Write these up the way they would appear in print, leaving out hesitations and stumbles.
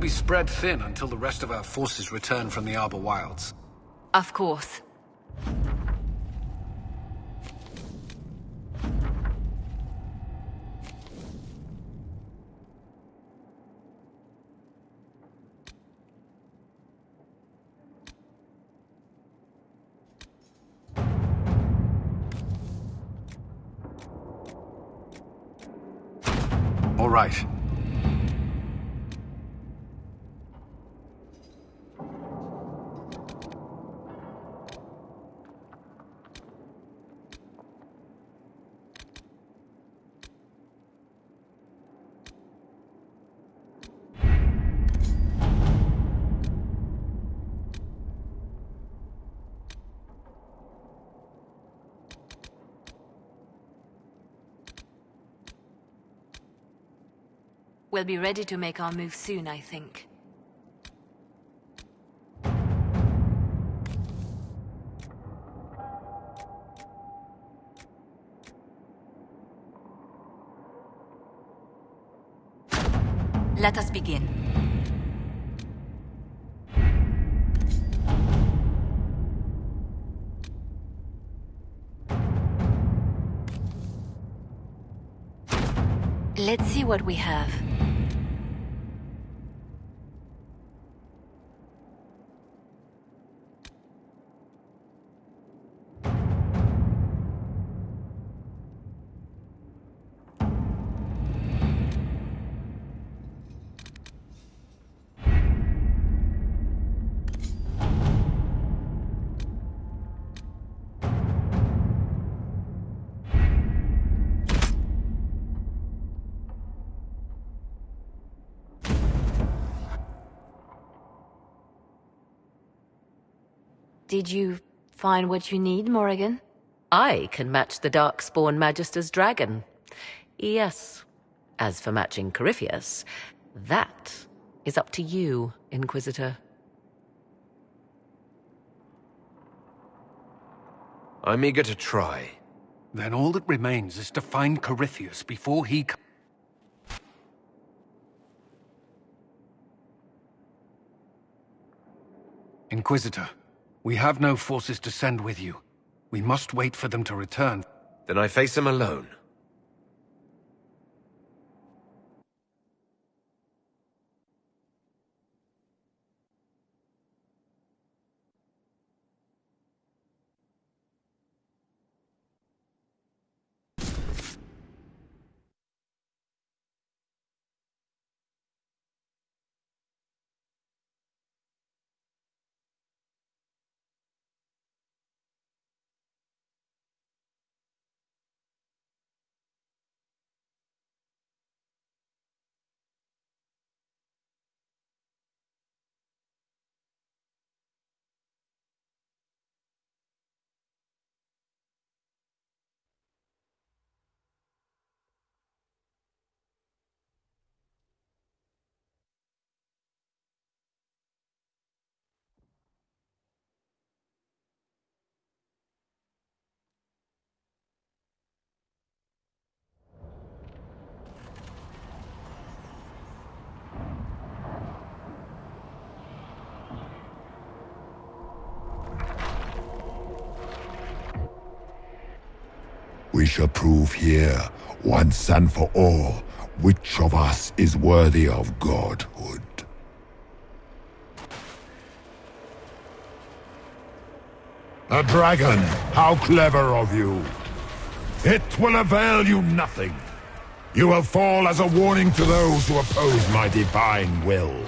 be spread thin until the rest of our forces return from the Arbor Wilds. Of course. All right. We'll be ready to make our move soon, I think. Let us begin. Let's see what we have. Did you find what you need, Morrigan? I can match the Darkspawn Magister's dragon. Yes. As for matching Corypheus, that is up to you, Inquisitor. I'm eager to try. Then all that remains is to find Corypheus before he... Inquisitor, we have no forces to send with you. We must wait for them to return. Then I face him alone. We shall prove here, once and for all, which of us is worthy of godhood. A dragon! How clever of you! It will avail you nothing. You will fall as a warning to those who oppose my divine will.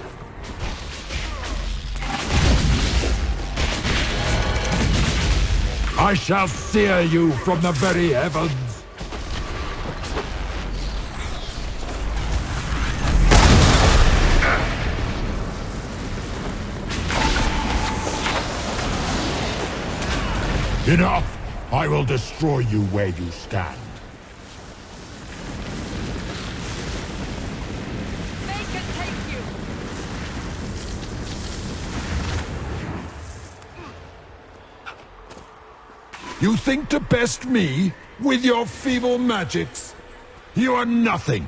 I shall sear you from the very heavens. Enough! I will destroy you where you stand. Make it take you! You think to best me with your feeble magics? You are nothing.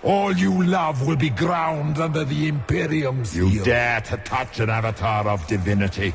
all you love will be ground under the Imperium's heel. You dare to touch an avatar of divinity?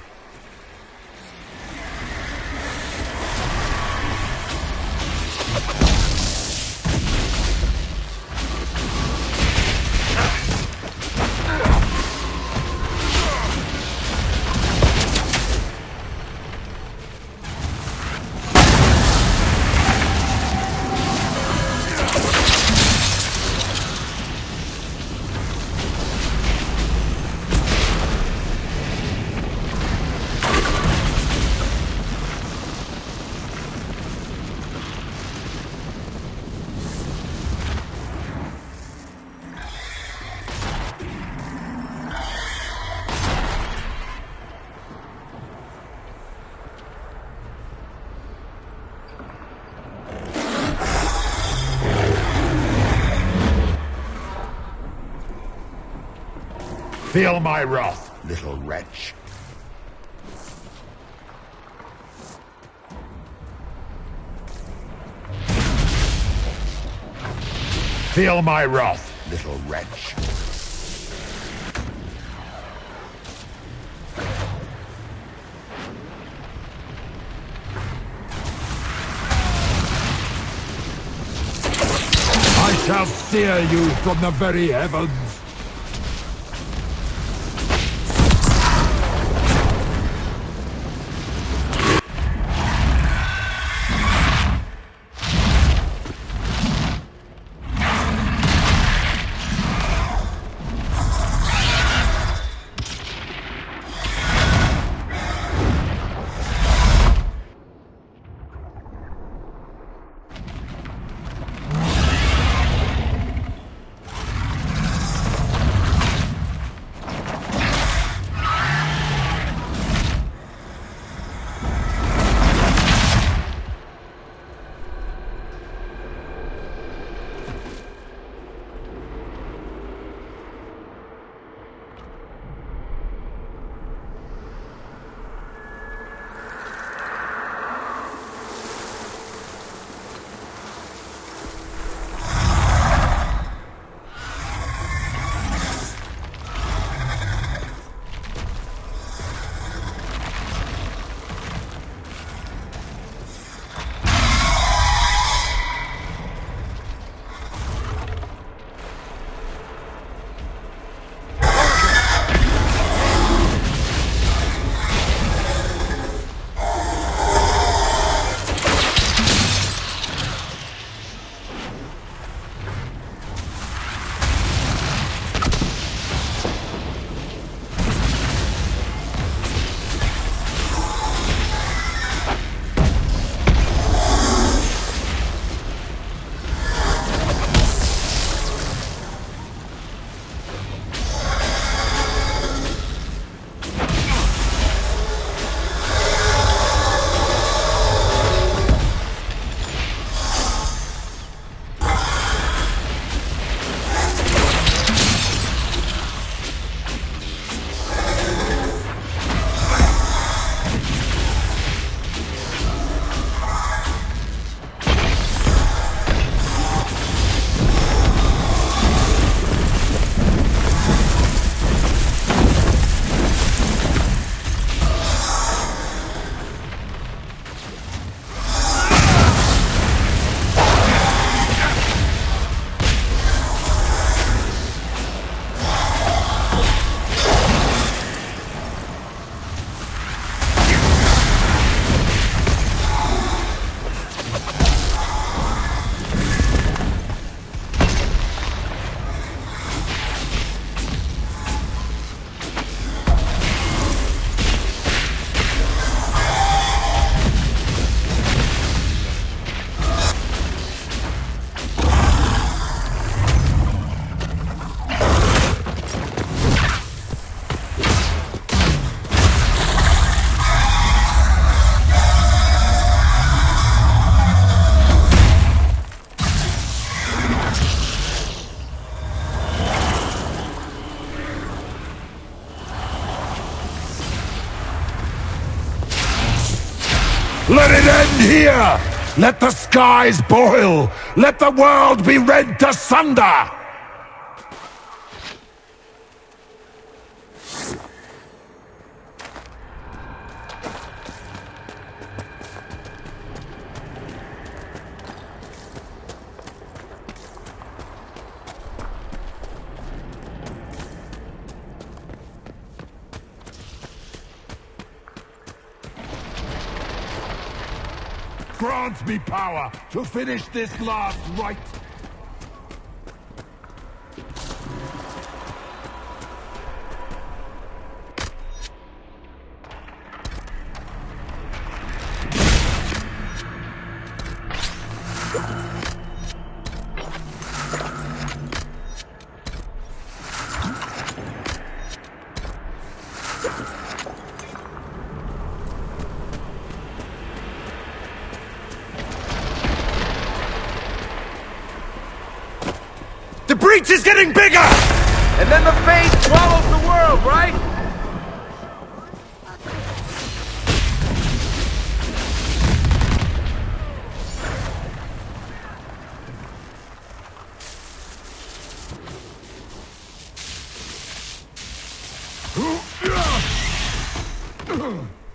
Feel my wrath, little wretch. Feel my wrath, little wretch. I shall sear you from the very heavens. Let it end here! Let the skies boil! Let the world be rent asunder! Grant me power to finish this last rite! The breach is getting bigger! And then the fade swallows the world, right?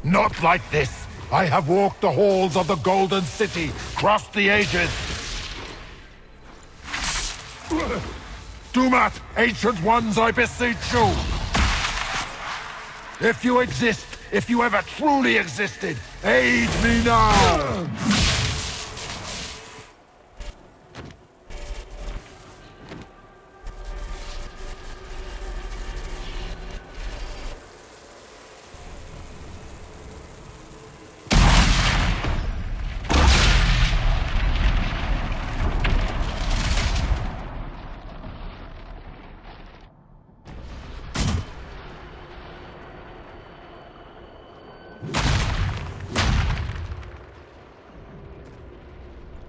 Not like this! I have walked the halls of the Golden City, crossed the ages! Dumat, ancient ones, I beseech you! If you exist, if you ever truly existed, aid me now!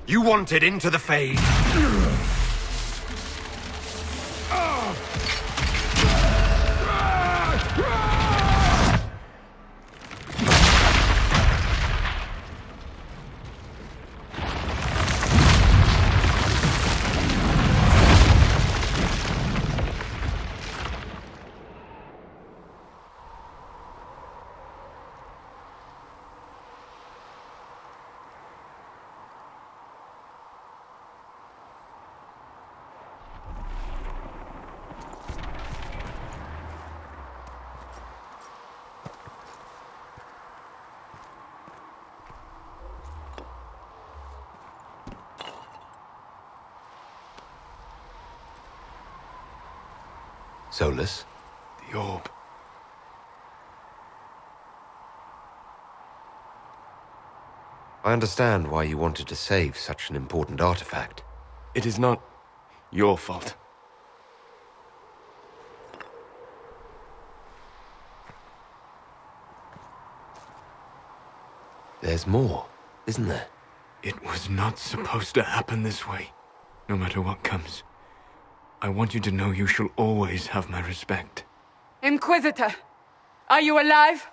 You wanted into the fade. Solus? The orb. I understand why you wanted to save such an important artifact. It is not your fault. There's more, isn't there? It was not supposed to happen this way. No matter what comes, I want you to know you shall always have my respect. Inquisitor, are you alive?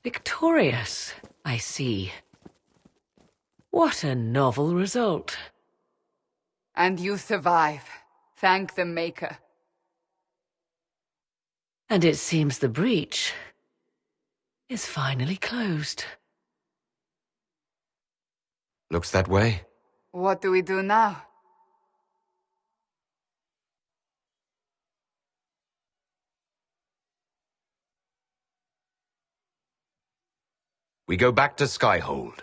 Victorious, I see. What a novel result. And you survive. Thank the Maker. And it seems the breach is finally closed. Looks that way. What do we do now? We go back to Skyhold.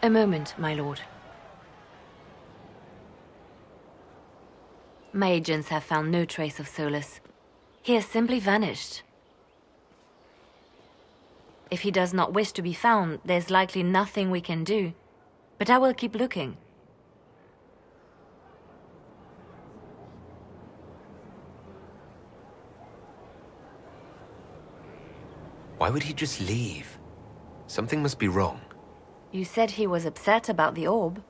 A moment, my lord. My agents have found no trace of Solus. He has simply vanished. If he does not wish to be found, there's likely nothing we can do. But I will keep looking. Why would he just leave? Something must be wrong. You said he was upset about the orb.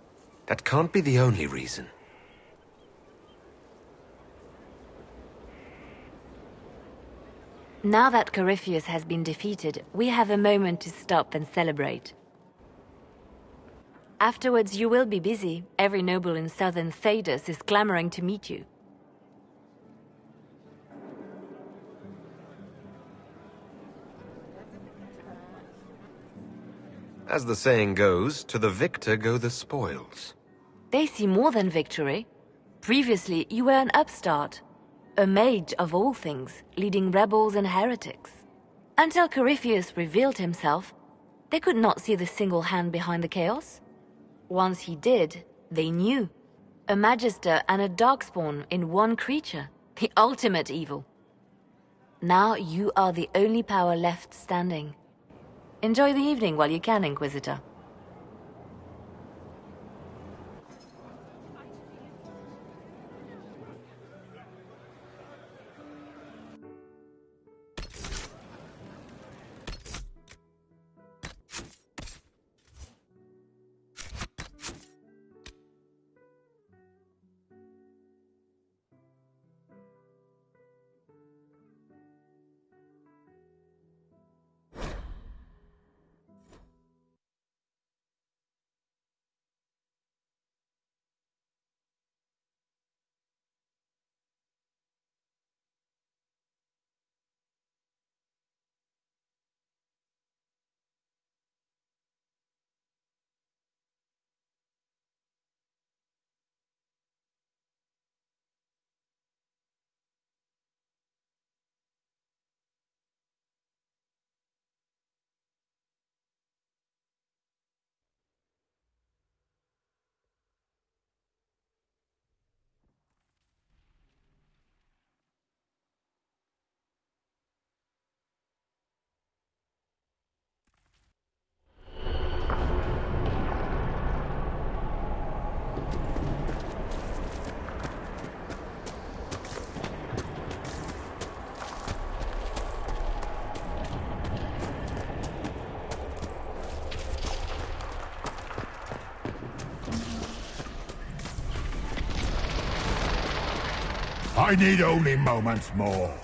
That can't be the only reason. Now that Corypheus has been defeated, we have a moment to stop and celebrate. Afterwards, you will be busy. Every noble in southern Thedas is clamoring to meet you. As the saying goes, to the victor go the spoils. They see more than victory. Previously, you were an upstart. A mage of all things, leading rebels and heretics. Until Corypheus revealed himself, they could not see the single hand behind the chaos. Once he did, they knew. A magister and a darkspawn in one creature. The ultimate evil. Now you are the only power left standing. Enjoy the evening while you can, Inquisitor. I need only moments more.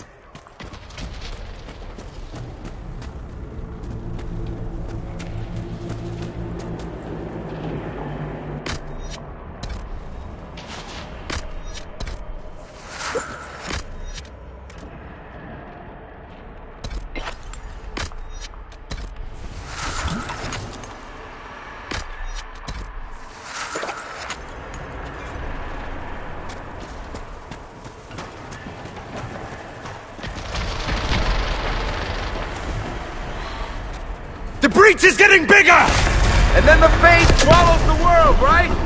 The breach is getting bigger! And then the fate swallows the world, right?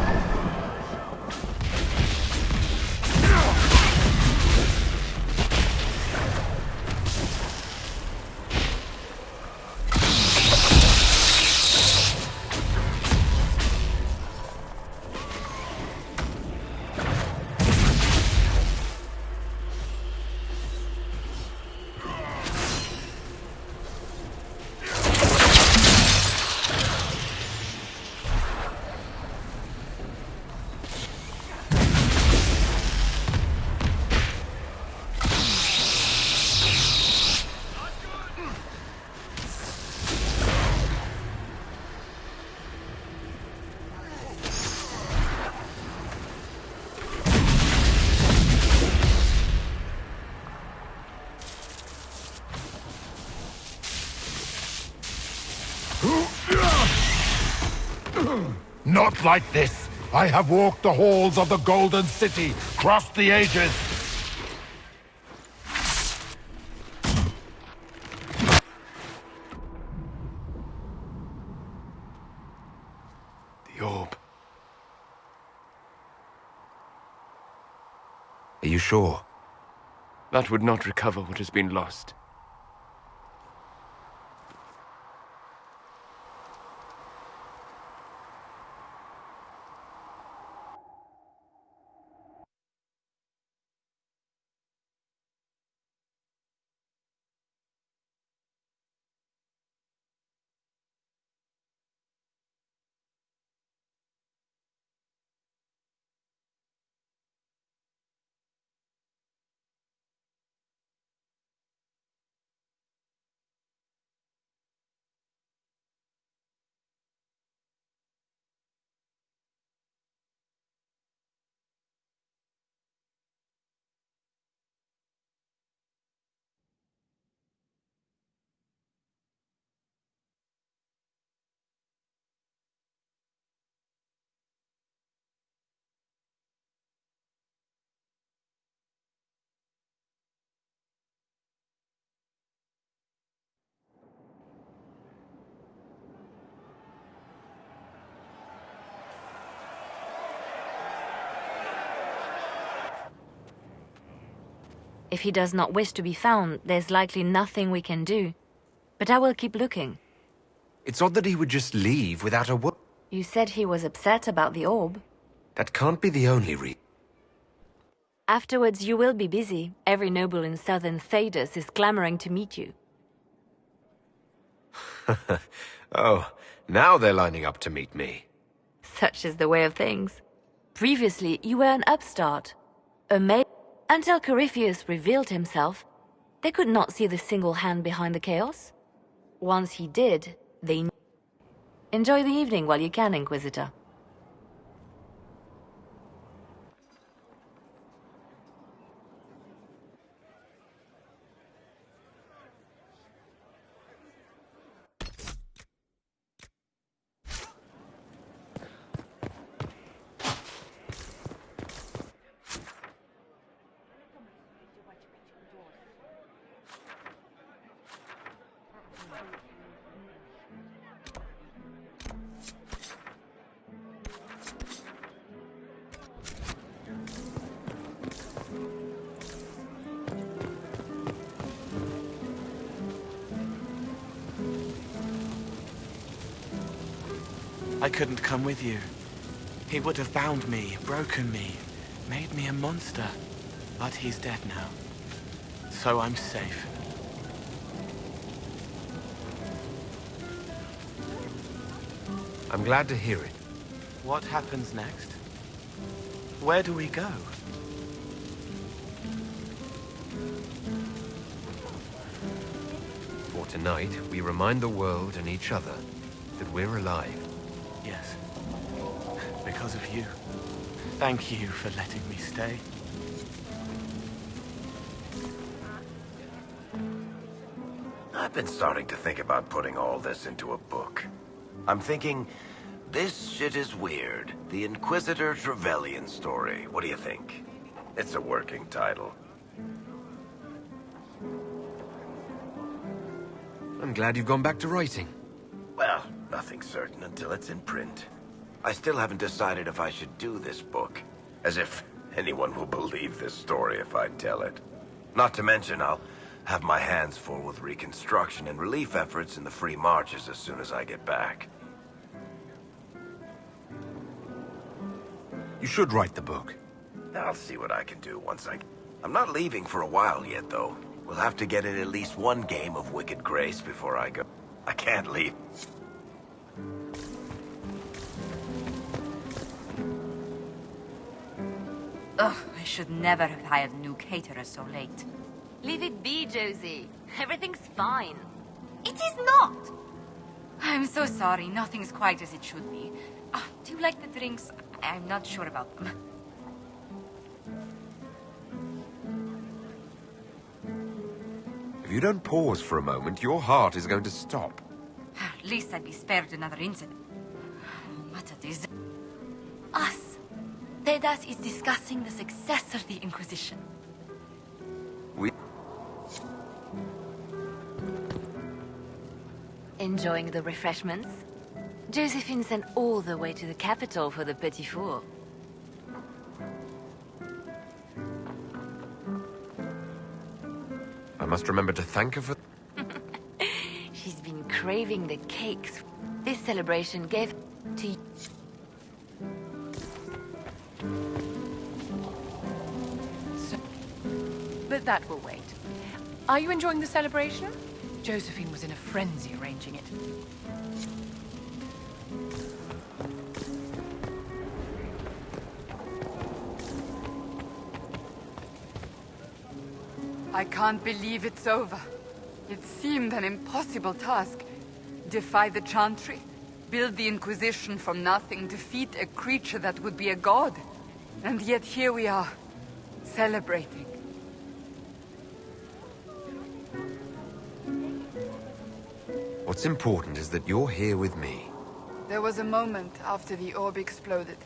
Not like this! I have walked the halls of the Golden City, crossed the ages. Are you sure? That would not recover what has been lost. If he does not wish to be found, there's likely nothing we can do. But I will keep looking. It's odd that he would just leave without a word. You said he was upset about the orb. That can't be the only reason. Afterwards, you will be busy. Every noble in southern Thedas is clamoring to meet you. Oh, now they're lining up to meet me. Such is the way of things. Previously, you were an upstart. A maid. Until Corypheus revealed himself, they could not see the single hand behind the chaos. Once he did, they knew. Enjoy the evening while you can, Inquisitor. I couldn't come with you. He would have bound me, broken me, made me a monster. But he's dead now. So I'm safe. I'm glad to hear it. What happens next? Where do we go? For tonight, we remind the world and each other that we're alive. Yes. Because of you. Thank you for letting me stay. I've been starting to think about putting all this into a book. I'm thinking, this shit is weird. The Inquisitor Trevelyan story. What do you think? It's a working title. I'm glad you've gone back to writing. Well, nothing's certain until it's in print. I still haven't decided if I should do this book. As if anyone will believe this story if I tell it. Not to mention, I'll have my hands full with reconstruction and relief efforts in the free marches as soon as I get back. You should write the book. I'll see what I can do once I'm not leaving for a while yet, though. We'll have to get in at least one game of Wicked Grace before I go. I can't leave. Ugh, I should never have hired a new caterer so late. Leave it be, Josie. Everything's fine. It is not! I'm so sorry, nothing's quite as it should be. Do you like the drinks? I'm not sure about them. If you don't pause for a moment, your heart is going to stop. At least I'd be spared another incident. What a disaster. Us. Thedas is discussing the success of the Inquisition. We... Enjoying the refreshments? Josephine sent all the way to the capital for the petit four. I must remember to thank her for... She's been craving the cakes this celebration gave to you. But that will wait. Are you enjoying the celebration? Josephine was in a frenzy arranging it. I can't believe it's over. It seemed an impossible task. Defy the Chantry, build the Inquisition from nothing, defeat a creature that would be a god. And yet here we are, celebrating. What's important is that you're here with me. There was a moment after the orb exploded.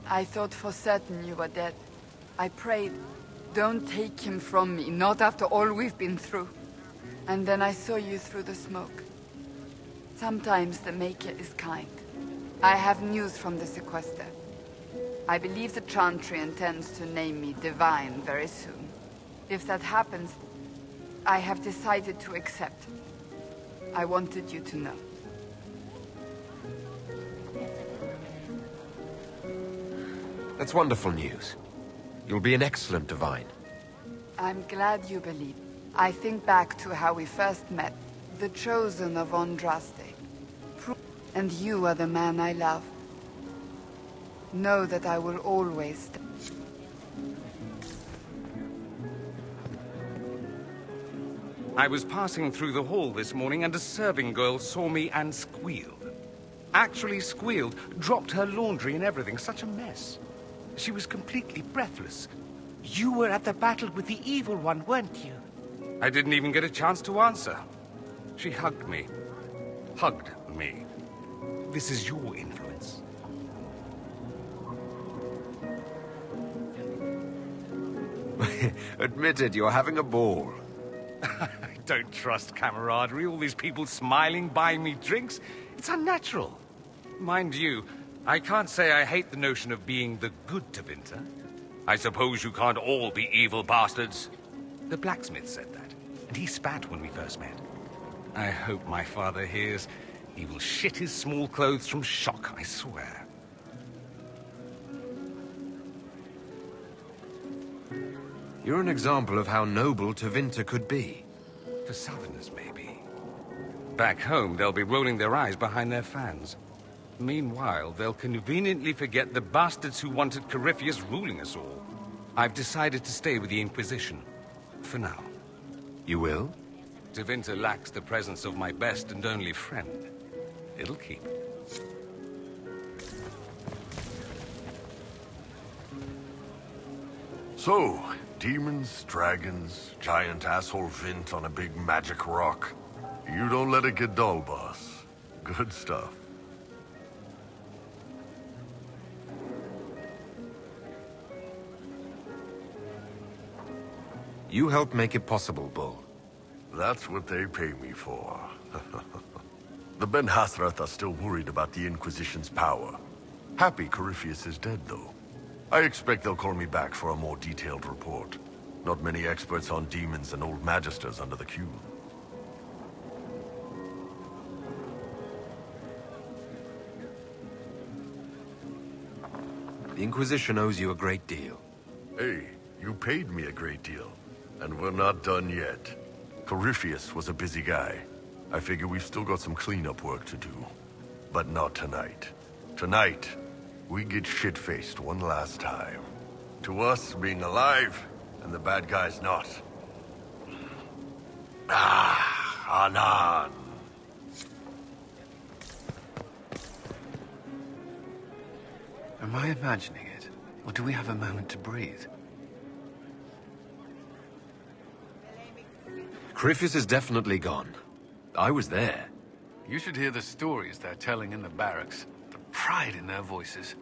I thought for certain you were dead. I prayed, don't take him from me, not after all we've been through. And then I saw you through the smoke. Sometimes the Maker is kind. I have news from the sequester. I believe the Chantry intends to name me Divine very soon. If that happens, I have decided to accept. I wanted you to know. That's wonderful news. You'll be an excellent Divine. I'm glad you believe. I think back to how we first met, the chosen of Andraste. And you are the man I love. Know that I will always... I was passing through the hall this morning and a serving girl saw me and squealed. Actually squealed, dropped her laundry and everything, such a mess. She was completely breathless. You were at the battle with the evil one, weren't you? I didn't even get a chance to answer. She hugged me. Hugged me. This is your influence. Admit it, you're having a ball. I don't trust camaraderie, all these people smiling, buying me drinks. It's unnatural. Mind you, I can't say I hate the notion of being the good Tevinter. I suppose you can't all be evil bastards. The blacksmith said that, and he spat when we first met. I hope my father hears. He will shit his small clothes from shock, I swear. You're an example of how noble Tevinter could be. For Southerners, maybe. Back home, they'll be rolling their eyes behind their fans. Meanwhile, they'll conveniently forget the bastards who wanted Corypheus ruling us all. I've decided to stay with the Inquisition. For now. You will? Tevinter lacks the presence of my best and only friend. It'll keep. So, demons, dragons, giant asshole Vint on a big magic rock. You don't let it get dull, boss. Good stuff. You helped make it possible, Bull. That's what they pay me for. The Ben Hathrath are still worried about the Inquisition's power. Happy Corypheus is dead, though. I expect they'll call me back for a more detailed report. Not many experts on demons and old magisters under the queue. The Inquisition owes you a great deal. Hey, you paid me a great deal. And we're not done yet. Corypheus was a busy guy. I figure we've still got some cleanup work to do. But not tonight. Tonight, we get shit-faced one last time. To us, being alive, and the bad guys not. Anan. Am I imagining it? Or do we have a moment to breathe? Corypheus is definitely gone. I was there. You should hear the stories they're telling in the barracks. The pride in their voices.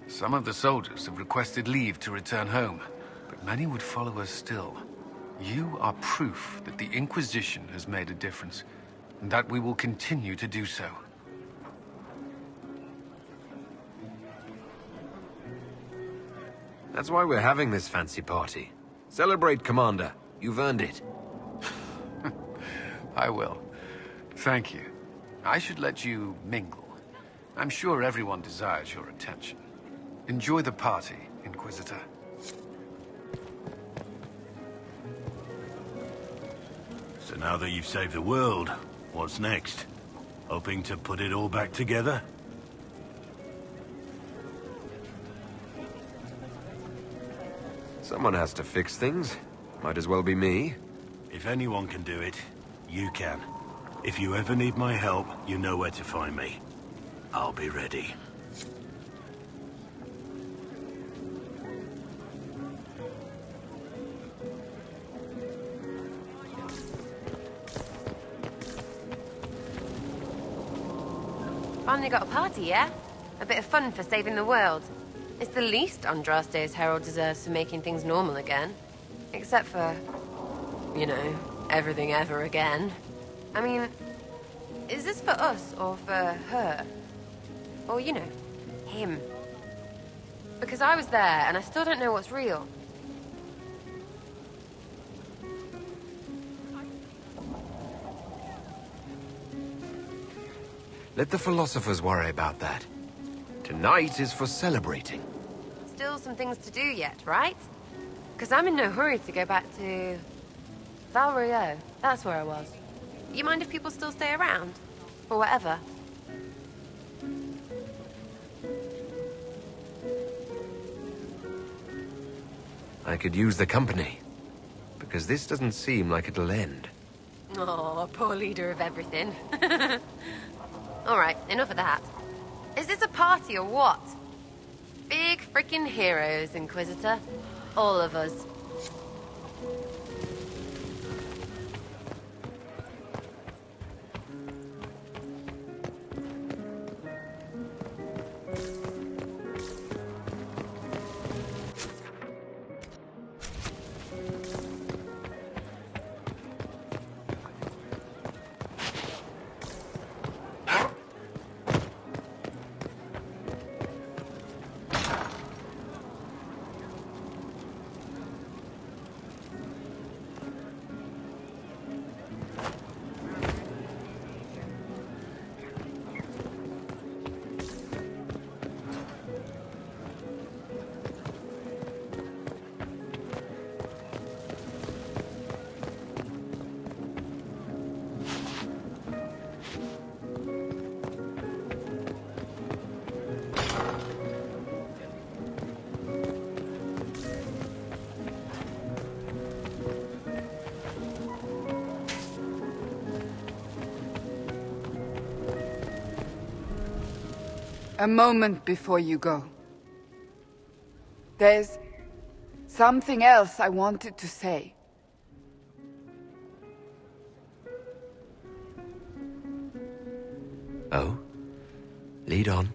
Some of the soldiers have requested leave to return home, but many would follow us still. You are proof that the Inquisition has made a difference, and that we will continue to do so. That's why we're having this fancy party. Celebrate, Commander. You've earned it. I will. Thank you. I should let you mingle. I'm sure everyone desires your attention. Enjoy the party, Inquisitor. So now that you've saved the world, what's next? Hoping to put it all back together? Someone has to fix things. Might as well be me. If anyone can do it, you can. If you ever need my help, you know where to find me. I'll be ready. Finally got a party, yeah? A bit of fun for saving the world. It's the least Andraste's Herald deserves for making things normal again. Except for, you know, everything ever again. I mean, is this for us or for her? Or, you know, him? Because I was there and I still don't know what's real. Let the philosophers worry about that. Tonight is for celebrating. Still some things to do yet, right? Because I'm in no hurry to go back to... Val Royeaux. That's where I was. You mind if people still stay around? Or whatever? I could use the company. Because this doesn't seem like it'll end. Oh, poor leader of everything. Alright, enough of that. Is this a party or what? Big freaking heroes, Inquisitor. All of us. A moment before you go. There's something else I wanted to say. Oh? Lead on.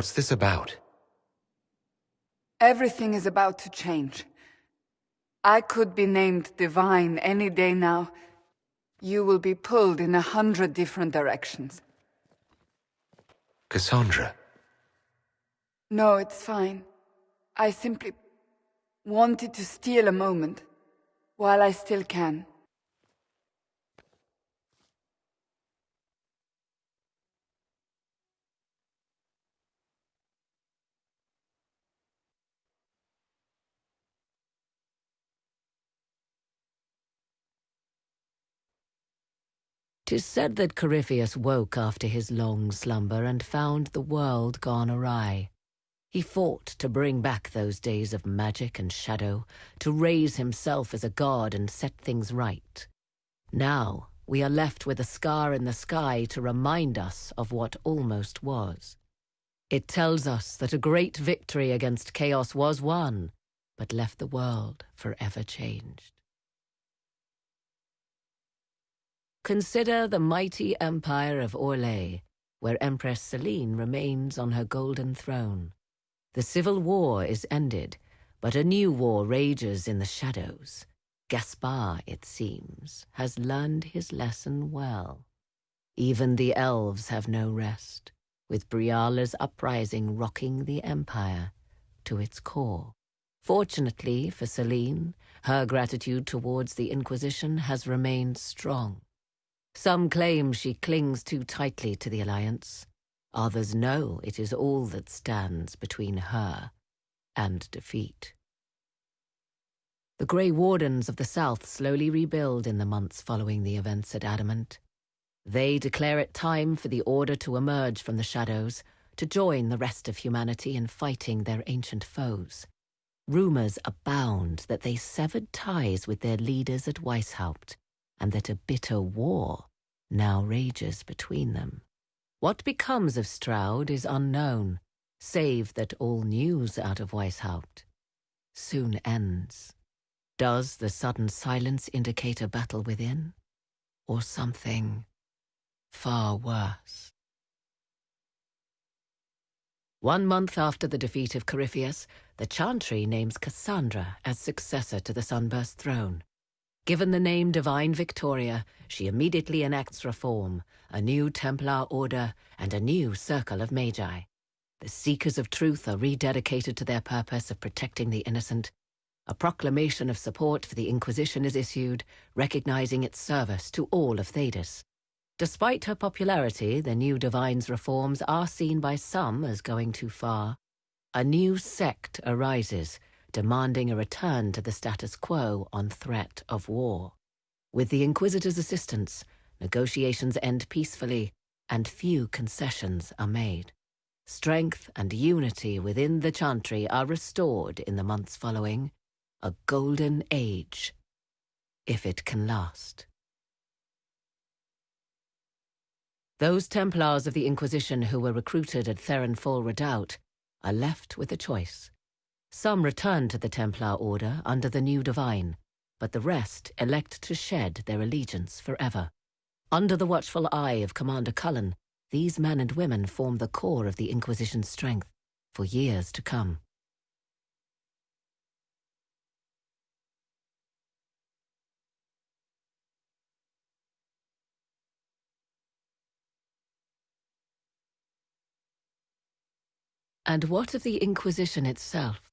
What's this about? Everything is about to change. I could be named Divine any day now. You will be pulled in 100 different directions. Cassandra. No, it's fine. I simply wanted to steal a moment, while I still can. "'Tis said that Corypheus woke after his long slumber and found the world gone awry. He fought to bring back those days of magic and shadow, to raise himself as a god and set things right. Now we are left with a scar in the sky to remind us of what almost was. It tells us that a great victory against chaos was won, but left the world forever changed. Consider the mighty empire of Orlais, where Empress Celine remains on her golden throne. The civil war is ended, but a new war rages in the shadows. Gaspar, it seems, has learned his lesson well. Even the elves have no rest, with Briala's uprising rocking the Empire to its core. Fortunately for Celine, her gratitude towards the Inquisition has remained strong. Some claim she clings too tightly to the Alliance. Others know it is all that stands between her and defeat. The Grey Wardens of the South slowly rebuild in the months following the events at Adamant. They declare it time for the Order to emerge from the shadows, to join the rest of humanity in fighting their ancient foes. Rumors abound that they severed ties with their leaders at Weishaupt, and that a bitter war now rages between them. What becomes of Stroud is unknown, save that all news out of Weishaupt soon ends. Does the sudden silence indicate a battle within, or something far worse? 1 month after the defeat of Corypheus, the Chantry names Cassandra as successor to the Sunburst throne. Given the name Divine Victoria, she immediately enacts reform, a new Templar order, and a new circle of Magi. The Seekers of Truth are rededicated to their purpose of protecting the innocent. A proclamation of support for the Inquisition is issued, recognizing its service to all of Thedas. Despite her popularity, the new Divine's reforms are seen by some as going too far. A new sect arises, demanding a return to the status quo on threat of war. With the Inquisitor's assistance, negotiations end peacefully, and few concessions are made. Strength and unity within the Chantry are restored in the months following. A golden age, if it can last. Those Templars of the Inquisition who were recruited at Therenfall Redoubt are left with a choice. Some return to the Templar Order under the new Divine, but the rest elect to shed their allegiance forever. Under the watchful eye of Commander Cullen, these men and women form the core of the Inquisition's strength for years to come. And what of the Inquisition itself?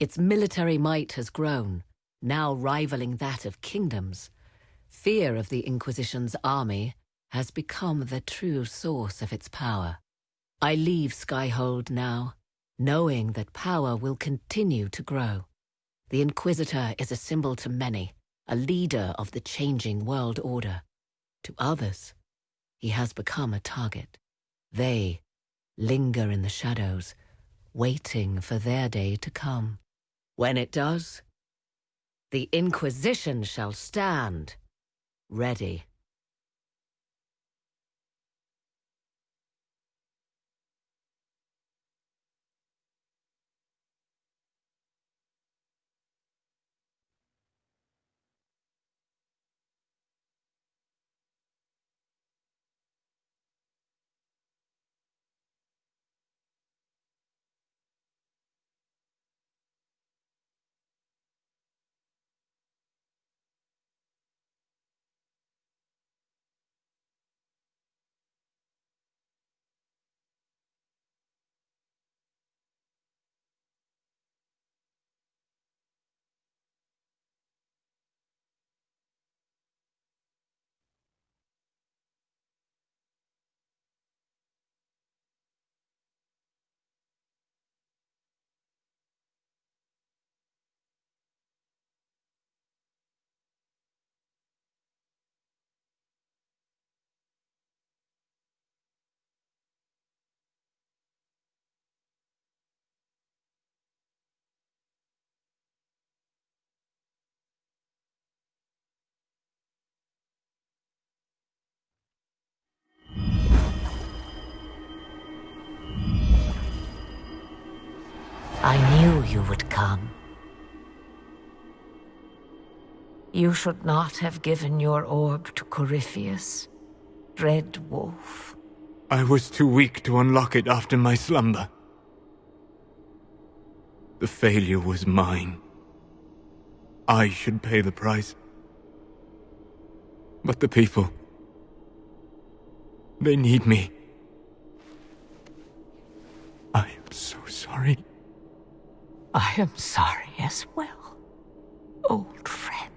Its military might has grown, now rivaling that of kingdoms. Fear of the Inquisition's army has become the true source of its power. I leave Skyhold now, knowing that power will continue to grow. The Inquisitor is a symbol to many, a leader of the changing world order. To others, he has become a target. They linger in the shadows, waiting for their day to come. When it does, the Inquisition shall stand, ready. I knew you would come. You should not have given your orb to Corypheus, Red Wolf. I was too weak to unlock it after my slumber. The failure was mine. I should pay the price. But the people... They need me. I am so sorry. I am sorry as well, old friend.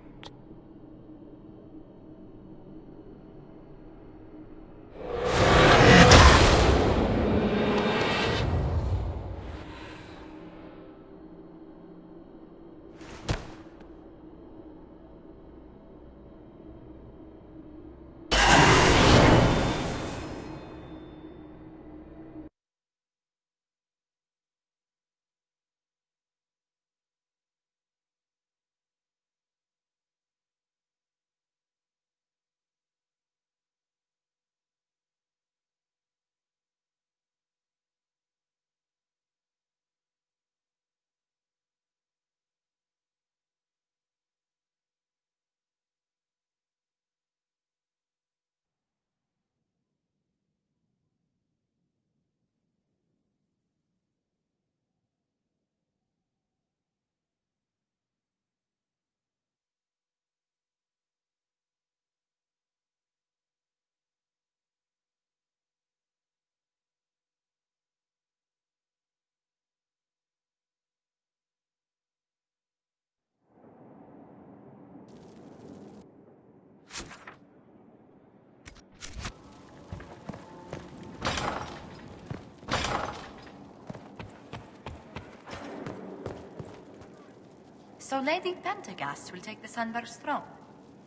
So Lady Pentagast will take the Sunburst throne.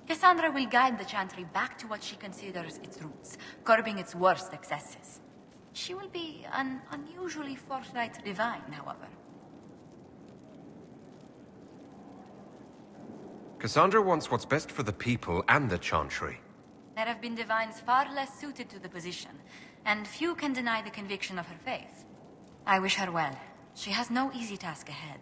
Cassandra will guide the Chantry back to what she considers its roots, curbing its worst excesses. She will be an unusually forthright divine, however. Cassandra wants what's best for the people and the Chantry. There have been divines far less suited to the position, and few can deny the conviction of her faith. I wish her well. She has no easy task ahead.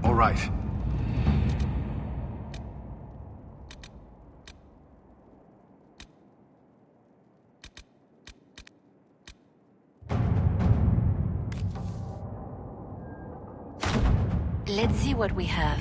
All right. Let's see what we have.